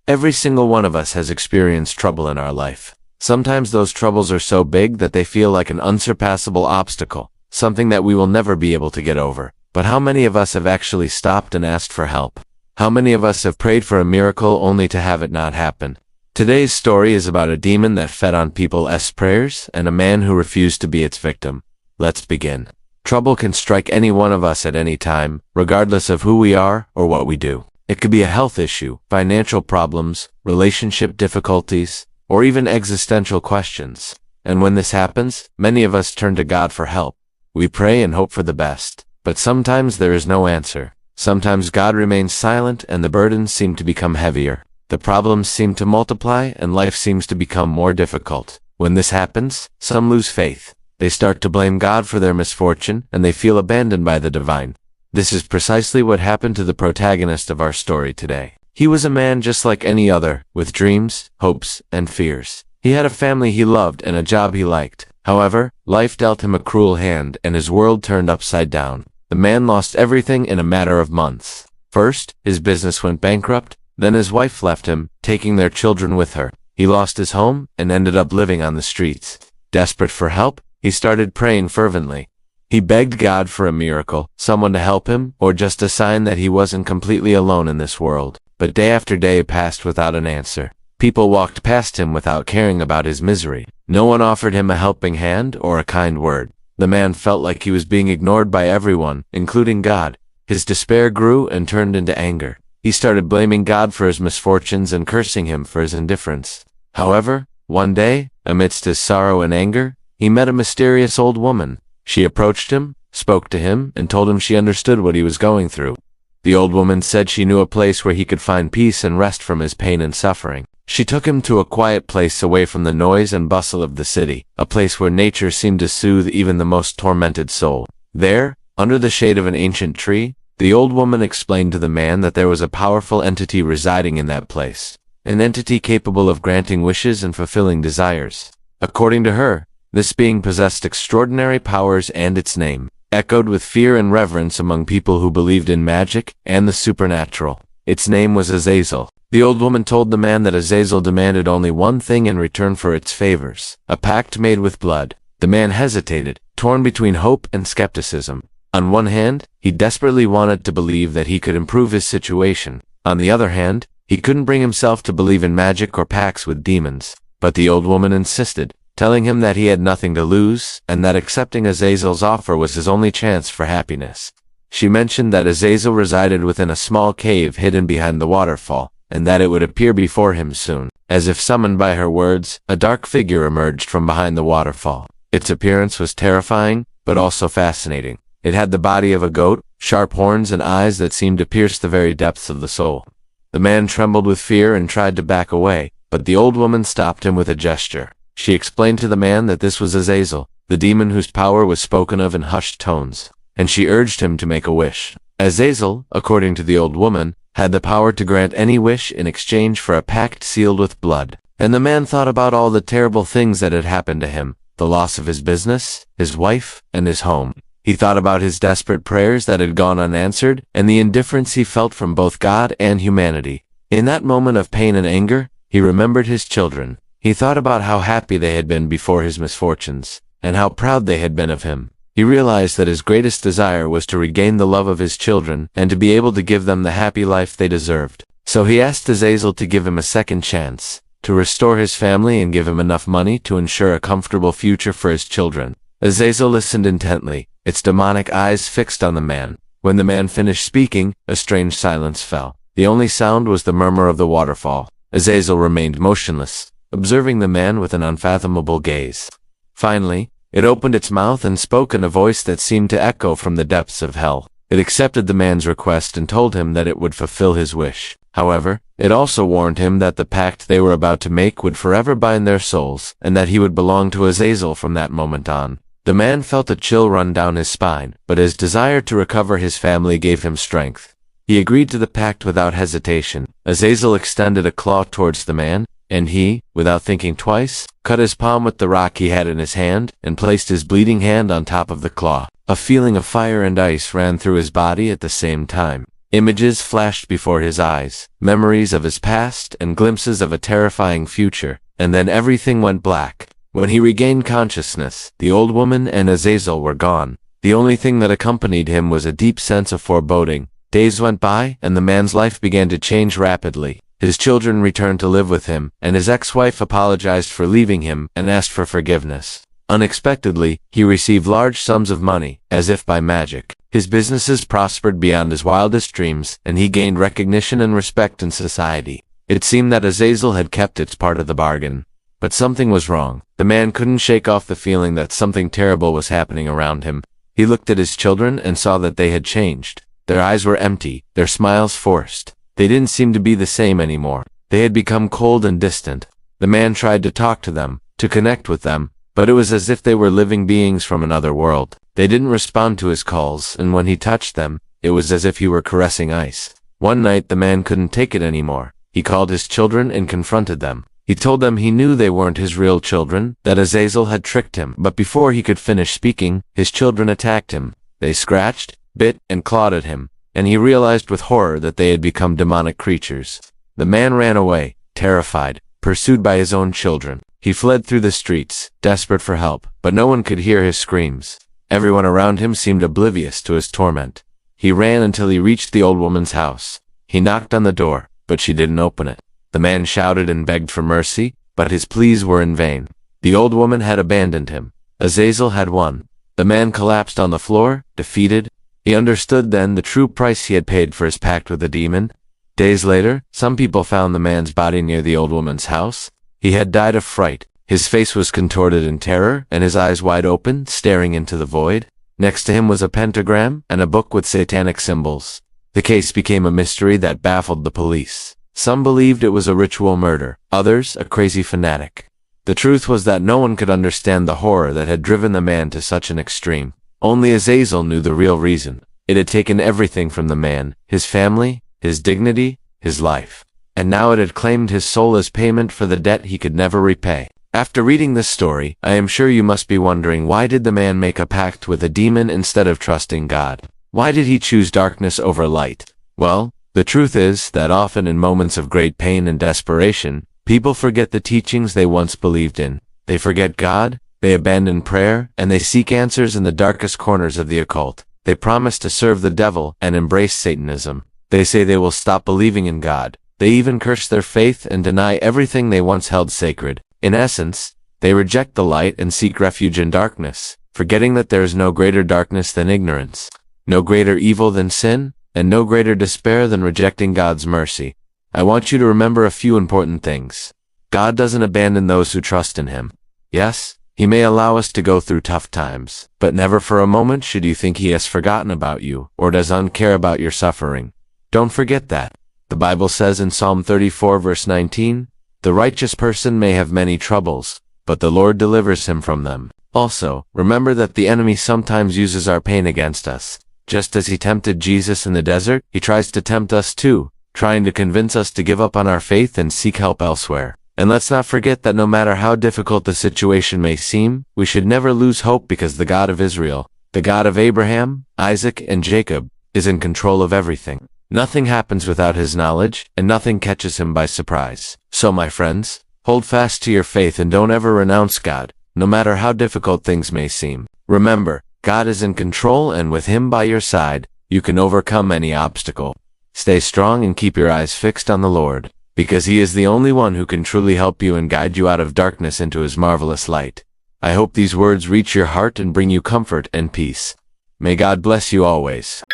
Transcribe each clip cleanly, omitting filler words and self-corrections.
Every single one of us has experienced trouble in our life. Sometimes those troubles are so big that they feel like an unsurpassable obstacle, something that we will never be able to get over. But how many of us have actually stopped and asked for help? How many of us have prayed for a miracle only to have it not happen? Today's story is about a demon that fed on people's prayers and a man who refused to be its victim. Let's begin. Trouble can strike any one of us at any time, regardless of who we are or what we do. It could be a health issue, financial problems, relationship difficulties, or even existential questions. And when this happens, many of us turn to God for help. We pray and hope for the best, but sometimes there is no answer. Sometimes God remains silent and the burdens seem to become heavier. The problems seem to multiply and life seems to become more difficult. When this happens, some lose faith. They start to blame God for their misfortune and they feel abandoned by the divine. This is precisely what happened to the protagonist of our story today. He was a man just like any other, with dreams, hopes, and fears. He had a family he loved and a job he liked. However, life dealt him a cruel hand and his world turned upside down. The man lost everything in a matter of months. First, his business went bankrupt, then his wife left him, taking their children with her. He lost his home and ended up living on the streets. Desperate for help, he started praying fervently. He begged God for a miracle, someone to help him, or just a sign that he wasn't completely alone in this world. But day after day passed without an answer. People walked past him without caring about his misery. No one offered him a helping hand or a kind word. The man felt like he was being ignored by everyone, including God. His despair grew and turned into anger. He started blaming God for his misfortunes and cursing him for his indifference. However, one day, amidst his sorrow and anger, he met a mysterious old woman. She approached him, spoke to him, and told him she understood what he was going through. The old woman said she knew a place where he could find peace and rest from his pain and suffering. She took him to a quiet place away from the noise and bustle of the city, a place where nature seemed to soothe even the most tormented soul. There, under the shade of an ancient tree, the old woman explained to the man that there was a powerful entity residing in that place, an entity capable of granting wishes and fulfilling desires. According to her, this being possessed extraordinary powers and its name echoed with fear and reverence among people who believed in magic and the supernatural. Its name was Azazel. The old woman told the man that Azazel demanded only one thing in return for its favors, a pact made with blood. The man hesitated, torn between hope and skepticism. On one hand, he desperately wanted to believe that he could improve his situation. On the other hand, he couldn't bring himself to believe in magic or pacts with demons. But the old woman insisted, telling him that he had nothing to lose, and that accepting Azazel's offer was his only chance for happiness. She mentioned that Azazel resided within a small cave hidden behind the waterfall, and that it would appear before him soon. As if summoned by her words, a dark figure emerged from behind the waterfall. Its appearance was terrifying, but also fascinating. It had the body of a goat, sharp horns and eyes that seemed to pierce the very depths of the soul. The man trembled with fear and tried to back away, but the old woman stopped him with a gesture. She explained to the man that this was Azazel, the demon whose power was spoken of in hushed tones, and she urged him to make a wish. Azazel, according to the old woman, had the power to grant any wish in exchange for a pact sealed with blood. And the man thought about all the terrible things that had happened to him, the loss of his business, his wife, and his home. He thought about his desperate prayers that had gone unanswered, and the indifference he felt from both God and humanity. In that moment of pain and anger, he remembered his children. He thought about how happy they had been before his misfortunes, and how proud they had been of him. He realized that his greatest desire was to regain the love of his children and to be able to give them the happy life they deserved. So he asked Azazel to give him a second chance, to restore his family and give him enough money to ensure a comfortable future for his children. Azazel listened intently, its demonic eyes fixed on the man. When the man finished speaking, a strange silence fell. The only sound was the murmur of the waterfall. Azazel remained motionless, observing the man with an unfathomable gaze. Finally, it opened its mouth and spoke in a voice that seemed to echo from the depths of hell. It accepted the man's request and told him that it would fulfill his wish. However, it also warned him that the pact they were about to make would forever bind their souls, and that he would belong to Azazel from that moment on. The man felt a chill run down his spine, but his desire to recover his family gave him strength. He agreed to the pact without hesitation. Azazel extended a claw towards the man, and he, without thinking twice, cut his palm with the rock he had in his hand, and placed his bleeding hand on top of the claw. A feeling of fire and ice ran through his body at the same time. Images flashed before his eyes, memories of his past and glimpses of a terrifying future, and then everything went black. When he regained consciousness, the old woman and Azazel were gone. The only thing that accompanied him was a deep sense of foreboding. Days went by, and the man's life began to change rapidly. His children returned to live with him, and his ex-wife apologized for leaving him and asked for forgiveness. Unexpectedly, he received large sums of money, as if by magic. His businesses prospered beyond his wildest dreams, and he gained recognition and respect in society. It seemed that Azazel had kept its part of the bargain. But something was wrong. The man couldn't shake off the feeling that something terrible was happening around him. He looked at his children and saw that they had changed. Their eyes were empty, their smiles forced. They didn't seem to be the same anymore. They had become cold and distant. The man tried to talk to them, to connect with them, but it was as if they were living beings from another world. They didn't respond to his calls, and when he touched them, it was as if he were caressing ice. One night the man couldn't take it anymore. He called his children and confronted them. He told them he knew they weren't his real children, that Azazel had tricked him. But before he could finish speaking, his children attacked him. They scratched, bit, and clawed at him, and he realized with horror that they had become demonic creatures. The man ran away, terrified, pursued by his own children. He fled through the streets, desperate for help, but no one could hear his screams. Everyone around him seemed oblivious to his torment. He ran until he reached the old woman's house. He knocked on the door, but she didn't open it. The man shouted and begged for mercy, but his pleas were in vain. The old woman had abandoned him. Azazel had won. The man collapsed on the floor, defeated. He understood then the true price he had paid for his pact with the demon. Days later, some people found the man's body near the old woman's house. He had died of fright. His face was contorted in terror, and his eyes wide open, staring into the void. Next to him was a pentagram and a book with satanic symbols. The case became a mystery that baffled the police. Some believed it was a ritual murder, others a crazy fanatic. The truth was that no one could understand the horror that had driven the man to such an extreme. Only Azazel knew the real reason. It had taken everything from the man, his family, his dignity, his life. And now it had claimed his soul as payment for the debt he could never repay. After reading this story, I am sure you must be wondering, why did the man make a pact with a demon instead of trusting God? Why did he choose darkness over light? Well, the truth is that often in moments of great pain and desperation, people forget the teachings they once believed in. They forget God, they abandon prayer, and they seek answers in the darkest corners of the occult. They promise to serve the devil and embrace Satanism. They say they will stop believing in God. They even curse their faith and deny everything they once held sacred. In essence, they reject the light and seek refuge in darkness, forgetting that there is no greater darkness than ignorance, no greater evil than sin, and no greater despair than rejecting God's mercy. I want you to remember a few important things. God doesn't abandon those who trust in Him. Yes, He may allow us to go through tough times, but never for a moment should you think He has forgotten about you or doesn't care about your suffering. Don't forget that. The Bible says in Psalm 34 verse 19, "The righteous person may have many troubles, but the Lord delivers him from them." Also, remember that the enemy sometimes uses our pain against us. Just as he tempted Jesus in the desert, he tries to tempt us too, trying to convince us to give up on our faith and seek help elsewhere. And let's not forget that no matter how difficult the situation may seem, we should never lose hope, because the God of Israel, the God of Abraham, Isaac, and Jacob, is in control of everything. Nothing happens without His knowledge, and nothing catches Him by surprise. So my friends, hold fast to your faith and don't ever renounce God, no matter how difficult things may seem. Remember, God is in control, and with Him by your side, you can overcome any obstacle. Stay strong and keep your eyes fixed on the Lord, because He is the only one who can truly help you and guide you out of darkness into His marvelous light. I hope these words reach your heart and bring you comfort and peace. May God bless you always.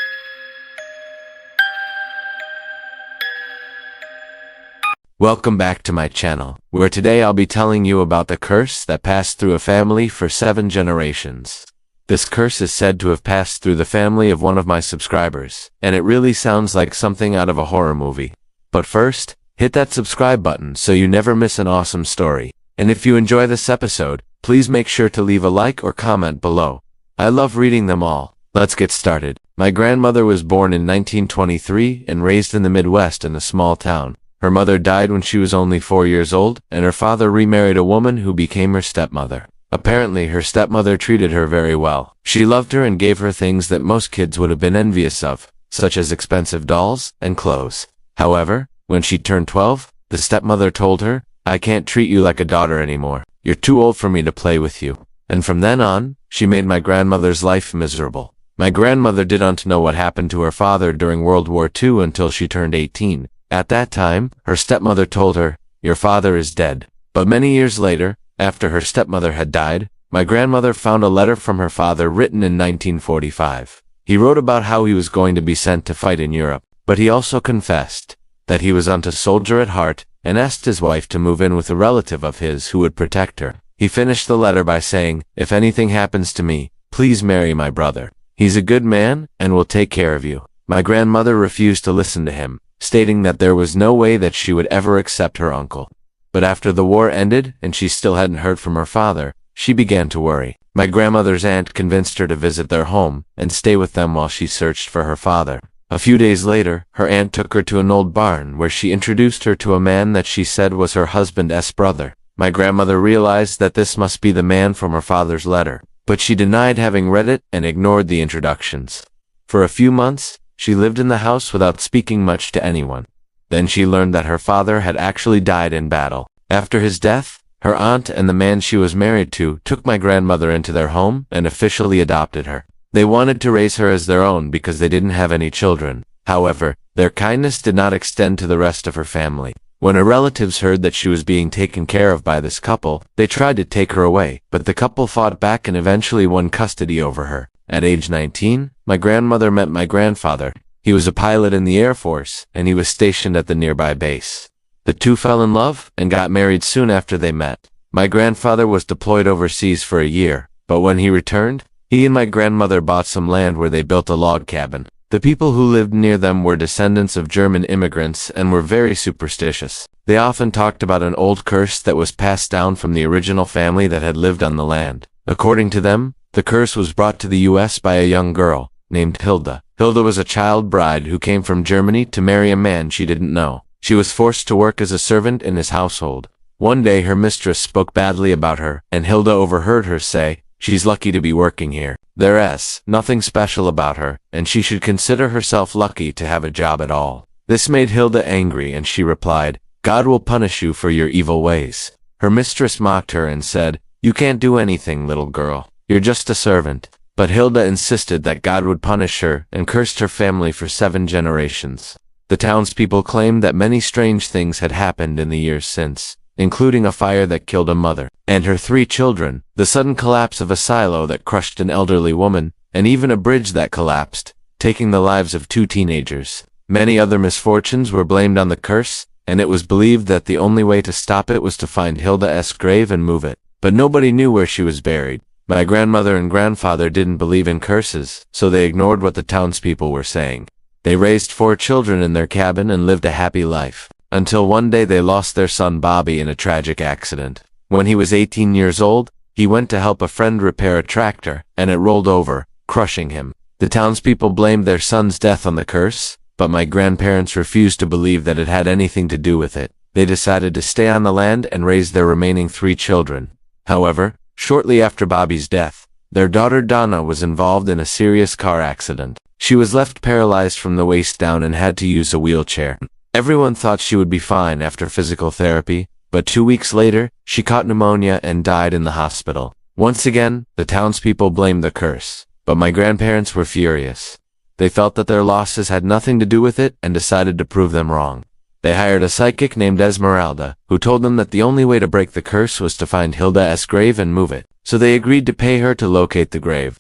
Welcome back to my channel, where today I'll be telling you about the curse that passed through a family for 7 generations. This curse is said to have passed through the family of one of my subscribers, and it really sounds like something out of a horror movie. But first, hit that subscribe button so you never miss an awesome story. And if you enjoy this episode, please make sure to leave a like or comment below. I love reading them all. Let's get started. My grandmother was born in 1923 and raised in the Midwest in a small town. Her mother died when she was only 4 years old, and her father remarried a woman who became her stepmother. Apparently, her stepmother treated her very well. She loved her and gave her things that most kids would have been envious of. such as expensive dolls and clothes. However, when she turned 12, the stepmother told her, "I can't treat you like a daughter anymore. You're too old for me to play with you." And from then on, she made my grandmother's life miserable. My grandmother didn't know what happened to her father during World War II until she turned 18. At that time, her stepmother told her, "Your father is dead." But many years later, after her stepmother had died, my grandmother found a letter from her father written in 1945. He wrote about how he was going to be sent to fight in Europe, but he also confessed that he was a soldier at heart and asked his wife to move in with a relative of his who would protect her. He finished the letter by saying, "If anything happens to me, please marry my brother. He's a good man and will take care of you." My grandmother refused to listen to him, stating that there was no way that she would ever accept her uncle. But after the war ended and she still hadn't heard from her father, she began to worry. My grandmother's aunt convinced her to visit their home and stay with them while she searched for her father. A few days later, her aunt took her to an old barn where she introduced her to a man that she said was her husband's brother. My grandmother realized that this must be the man from her father's letter, but she denied having read it and ignored the introductions. For a few months, she lived in the house without speaking much to anyone. Then she learned that her father had actually died in battle. After his death, her aunt and the man she was married to took my grandmother into their home and officially adopted her. They wanted to raise her as their own because they didn't have any children. However, their kindness did not extend to the rest of her family. When her relatives heard that she was being taken care of by this couple, they tried to take her away, but the couple fought back and eventually won custody over her. At age 19, my grandmother met my grandfather. He was a pilot in the Air Force, and he was stationed at the nearby base. The two fell in love and got married soon after they met. My grandfather was deployed overseas for a year, but when he returned, he and my grandmother bought some land where they built a log cabin. The people who lived near them were descendants of German immigrants and were very superstitious. They often talked about an old curse that was passed down from the original family that had lived on the land. According to them, the curse was brought to the U.S. by a young girl named Hilda. Hilda was a child bride who came from Germany to marry a man she didn't know. She was forced to work as a servant in his household. One day her mistress spoke badly about her, and Hilda overheard her say, "She's lucky to be working here. There's nothing special about her, and she should consider herself lucky to have a job at all." This made Hilda angry, and she replied, "God will punish you for your evil ways." Her mistress mocked her and said, "You can't do anything, little girl. You're just a servant." But Hilda insisted that God would punish her and cursed her family for 7 generations. The townspeople claimed that many strange things had happened in the years since, including a fire that killed a mother and her 3 children, the sudden collapse of a silo that crushed an elderly woman, and even a bridge that collapsed, taking the lives of 2 teenagers. Many other misfortunes were blamed on the curse, and it was believed that the only way to stop it was to find Hilda's grave and move it. But nobody knew where she was buried. My grandmother and grandfather didn't believe in curses, so they ignored what the townspeople were saying. They raised 4 children in their cabin and lived a happy life, until one day they lost their son Bobby in a tragic accident. When he was 18 years old, he went to help a friend repair a tractor, and it rolled over, crushing him. The townspeople blamed their son's death on the curse, but my grandparents refused to believe that it had anything to do with it. They decided to stay on the land and raise their remaining 3 children. However, shortly after Bobby's death, their daughter Donna was involved in a serious car accident. She was left paralyzed from the waist down and had to use a wheelchair. Everyone thought she would be fine after physical therapy, but 2 weeks later, she caught pneumonia and died in the hospital. Once again, the townspeople blamed the curse, but my grandparents were furious. They felt that their losses had nothing to do with it and decided to prove them wrong. They hired a psychic named Esmeralda, who told them that the only way to break the curse was to find Hilda's grave and move it, so they agreed to pay her to locate the grave.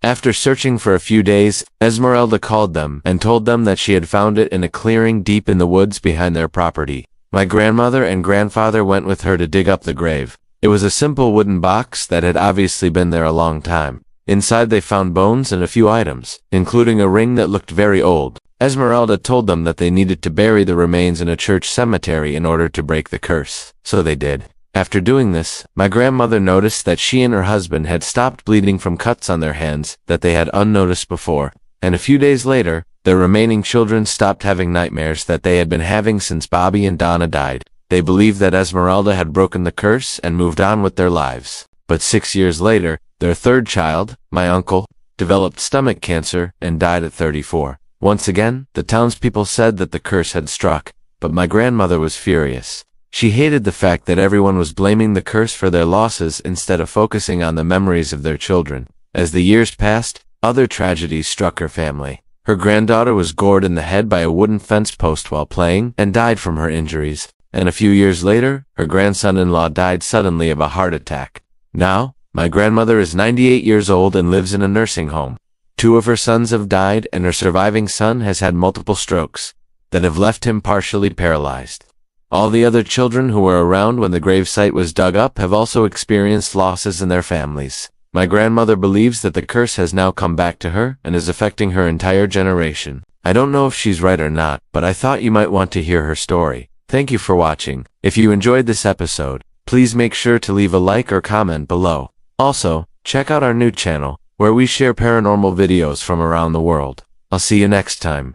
After searching for a few days, Esmeralda called them and told them that she had found it in a clearing deep in the woods behind their property. My grandmother and grandfather went with her to dig up the grave. It was a simple wooden box that had obviously been there a long time. Inside they found bones and a few items, including a ring that looked very old. Esmeralda told them that they needed to bury the remains in a church cemetery in order to break the curse, so they did. After doing this, my grandmother noticed that she and her husband had stopped bleeding from cuts on their hands that they had unnoticed before, and a few days later, their remaining children stopped having nightmares that they had been having since Bobby and Donna died. They believed that Esmeralda had broken the curse and moved on with their lives. But 6 years later, their 3rd child, my uncle, developed stomach cancer and died at 34. Once again, the townspeople said that the curse had struck, but my grandmother was furious. She hated the fact that everyone was blaming the curse for their losses instead of focusing on the memories of their children. As the years passed, other tragedies struck her family. Her granddaughter was gored in the head by a wooden fence post while playing and died from her injuries. And a few years later, her grandson-in-law died suddenly of a heart attack. Now, my grandmother is 98 years old and lives in a nursing home. 2 of her sons have died, and her surviving son has had multiple strokes that have left him partially paralyzed. All the other children who were around when the gravesite was dug up have also experienced losses in their families. My grandmother believes that the curse has now come back to her and is affecting her entire generation. I don't know if she's right or not, but I thought you might want to hear her story. Thank you for watching. If you enjoyed this episode, please make sure to leave a like or comment below. Also, check out our new channel, where we share paranormal videos from around the world. I'll see you next time.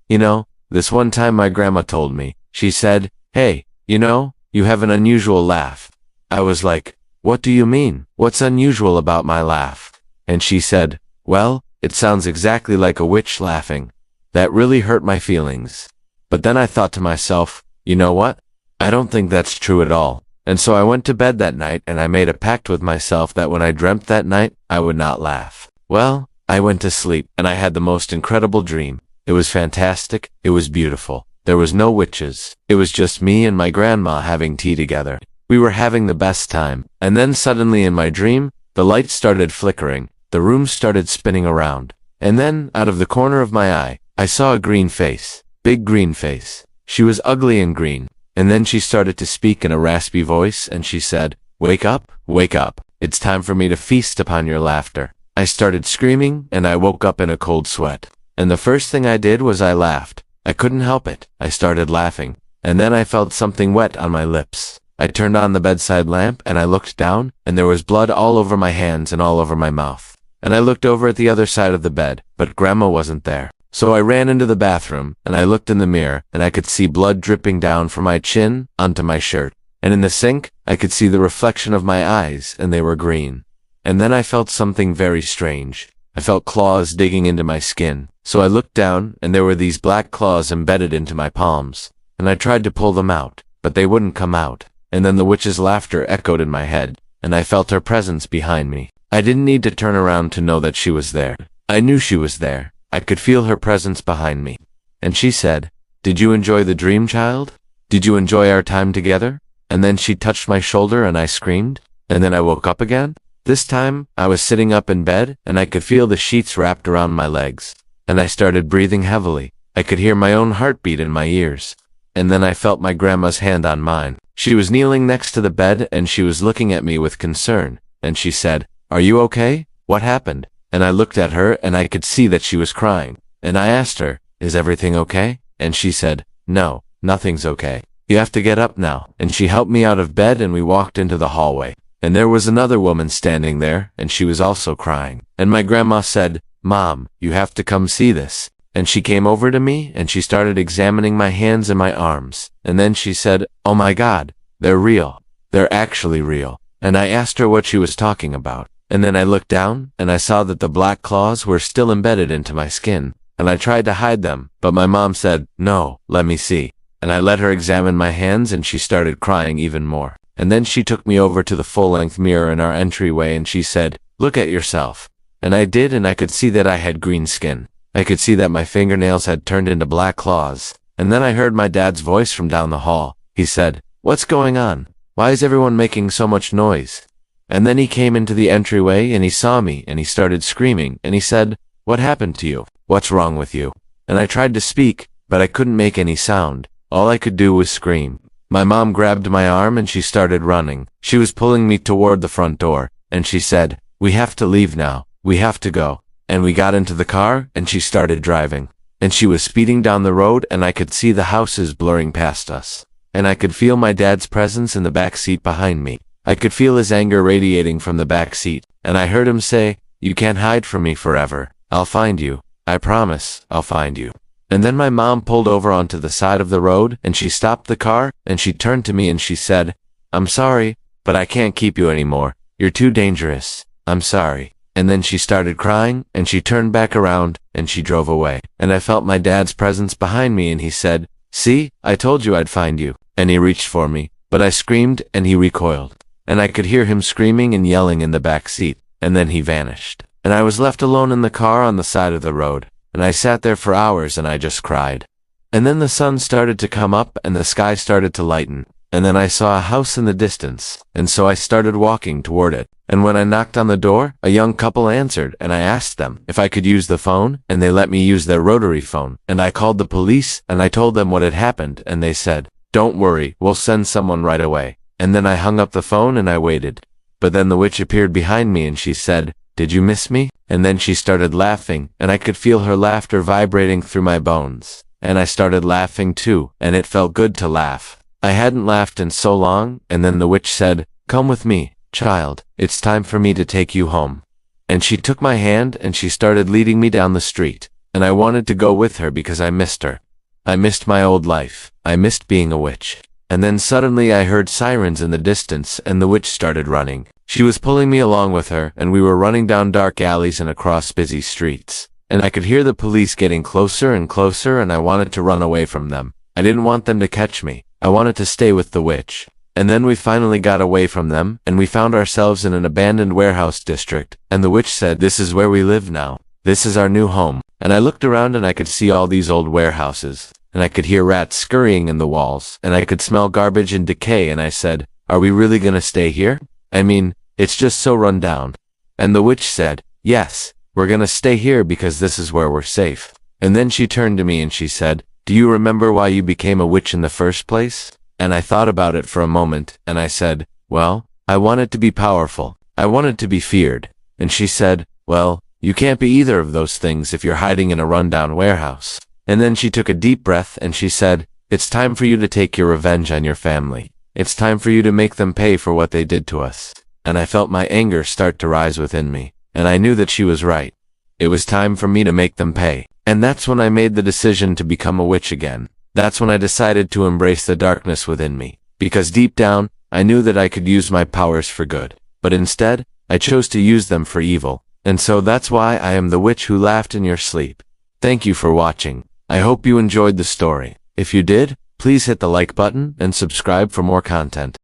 You know, this one time my grandma told me, she said, "Hey, you have an unusual laugh." I was like, "What do you mean? What's unusual about my laugh?" And she said, "Well, it sounds exactly like a witch laughing." That really hurt my feelings. But then I thought to myself, you know what? I don't think that's true at all. And so I went to bed that night and I made a pact with myself that when I dreamt that night, I would not laugh. Well, I went to sleep and I had the most incredible dream. It was fantastic. It was beautiful. There was no witches. It was just me and my grandma having tea together. We were having the best time. And then suddenly in my dream, the lights started flickering. The room started spinning around. And then, out of the corner of my eye, I saw a green face. Big green face. She was ugly and green. And then she started to speak in a raspy voice and she said, wake up. It's time for me to feast upon your laughter." I started screaming and I woke up in a cold sweat. And the first thing I did was I laughed. I couldn't help it. I started laughing. And then I felt something wet on my lips. I turned on the bedside lamp and I looked down and there was blood all over my hands and all over my mouth. And I looked over at the other side of the bed, but Grandma wasn't there. So I ran into the bathroom and I looked in the mirror and I could see blood dripping down from my chin onto my shirt. And in the sink, I could see the reflection of my eyes and they were green. And then I felt something very strange. I felt claws digging into my skin. So I looked down and there were these black claws embedded into my palms. And I tried to pull them out, but they wouldn't come out. And then the witch's laughter echoed in my head, and I felt her presence behind me. I didn't need to turn around to know that she was there. I knew she was there. I could feel her presence behind me. And she said, "Did you enjoy the dream, child? Did you enjoy our time together?" And then she touched my shoulder and I screamed. And then I woke up again. This time, I was sitting up in bed and I could feel the sheets wrapped around my legs. And I started breathing heavily. I could hear my own heartbeat in my ears. And then I felt my grandma's hand on mine. She was kneeling next to the bed and she was looking at me with concern. And she said, "Are you okay? What happened?" And I looked at her and I could see that she was crying. And I asked her, "Is everything okay?" And she said, "No, nothing's okay. You have to get up now." And she helped me out of bed and we walked into the hallway. And there was another woman standing there and she was also crying. And my grandma said, "Mom, you have to come see this." And she came over to me and she started examining my hands and my arms. And then she said, "Oh my God, they're real. They're actually real." And I asked her what she was talking about. And then I looked down and I saw that the black claws were still embedded into my skin. And I tried to hide them, but my mom said, "No, let me see." And I let her examine my hands and she started crying even more. And then she took me over to the full-length mirror in our entryway and she said, "Look at yourself." And I did and I could see that I had green skin. I could see that my fingernails had turned into black claws. And then I heard my dad's voice from down the hall. He said, "What's going on? Why is everyone making so much noise?" And then he came into the entryway and he saw me and he started screaming and he said, "What happened to you? What's wrong with you?" And I tried to speak, but I couldn't make any sound. All I could do was scream. My mom grabbed my arm and she started running. She was pulling me toward the front door and she said, "We have to leave now. We have to go." And we got into the car and she started driving. And she was speeding down the road and I could see the houses blurring past us. And I could feel my dad's presence in the back seat behind me. I could feel his anger radiating from the back seat. And I heard him say, "You can't hide from me forever. I'll find you. I promise, I'll find you." And then my mom pulled over onto the side of the road and she stopped the car and she turned to me and she said, "I'm sorry, but I can't keep you anymore. You're too dangerous. I'm sorry. And then she started crying, and she turned back around, and she drove away. And I felt my dad's presence behind me, and he said, "See, I told you I'd find you." And he reached for me, but I screamed, and he recoiled. And I could hear him screaming and yelling in the back seat, and then he vanished. And I was left alone in the car on the side of the road, and I sat there for hours and I just cried. And then the sun started to come up and the sky started to lighten, and then I saw a house in the distance, and so I started walking toward it. And when I knocked on the door, a young couple answered, and I asked them if I could use the phone, and they let me use their rotary phone. And I called the police, and I told them what had happened, and they said, "Don't worry, we'll send someone right away." And then I hung up the phone and I waited. But then the witch appeared behind me and she said, "Did you miss me?" And then she started laughing, and I could feel her laughter vibrating through my bones. And I started laughing too, and it felt good to laugh. I hadn't laughed in so long, and then the witch said, "Come with me, child. It's time for me to take you home." And she took my hand and she started leading me down the street. And I wanted to go with her because I missed her. I missed my old life. I missed being a witch. And then suddenly I heard sirens in the distance and the witch started running. She was pulling me along with her, and we were running down dark alleys and across busy streets. And I could hear the police getting closer and closer, and I wanted to run away from them. I didn't want them to catch me. I wanted to stay with the witch. And then we finally got away from them, and we found ourselves in an abandoned warehouse district. And the witch said, "This is where we live now. This is our new home." And I looked around and I could see all these old warehouses. And I could hear rats scurrying in the walls, and I could smell garbage and decay, and I said, "Are we really gonna stay here? I mean, it's just so run down." And the witch said, "Yes, we're gonna stay here because this is where we're safe." And then she turned to me and she said, "Do you remember why you became a witch in the first place?" And I thought about it for a moment, and I said, "Well, I wanted to be powerful. I wanted to be feared." And she said, "Well, you can't be either of those things if you're hiding in a rundown warehouse." And then she took a deep breath and she said, "It's time for you to take your revenge on your family. It's time for you to make them pay for what they did to us." And I felt my anger start to rise within me, and I knew that she was right. It was time for me to make them pay. And that's when I made the decision to become a witch again. That's when I decided to embrace the darkness within me, because deep down, I knew that I could use my powers for good. But instead, I chose to use them for evil. And so that's why I am the witch who laughed in your sleep. Thank you for watching. I hope you enjoyed the story. If you did, please hit the like button and subscribe for more content.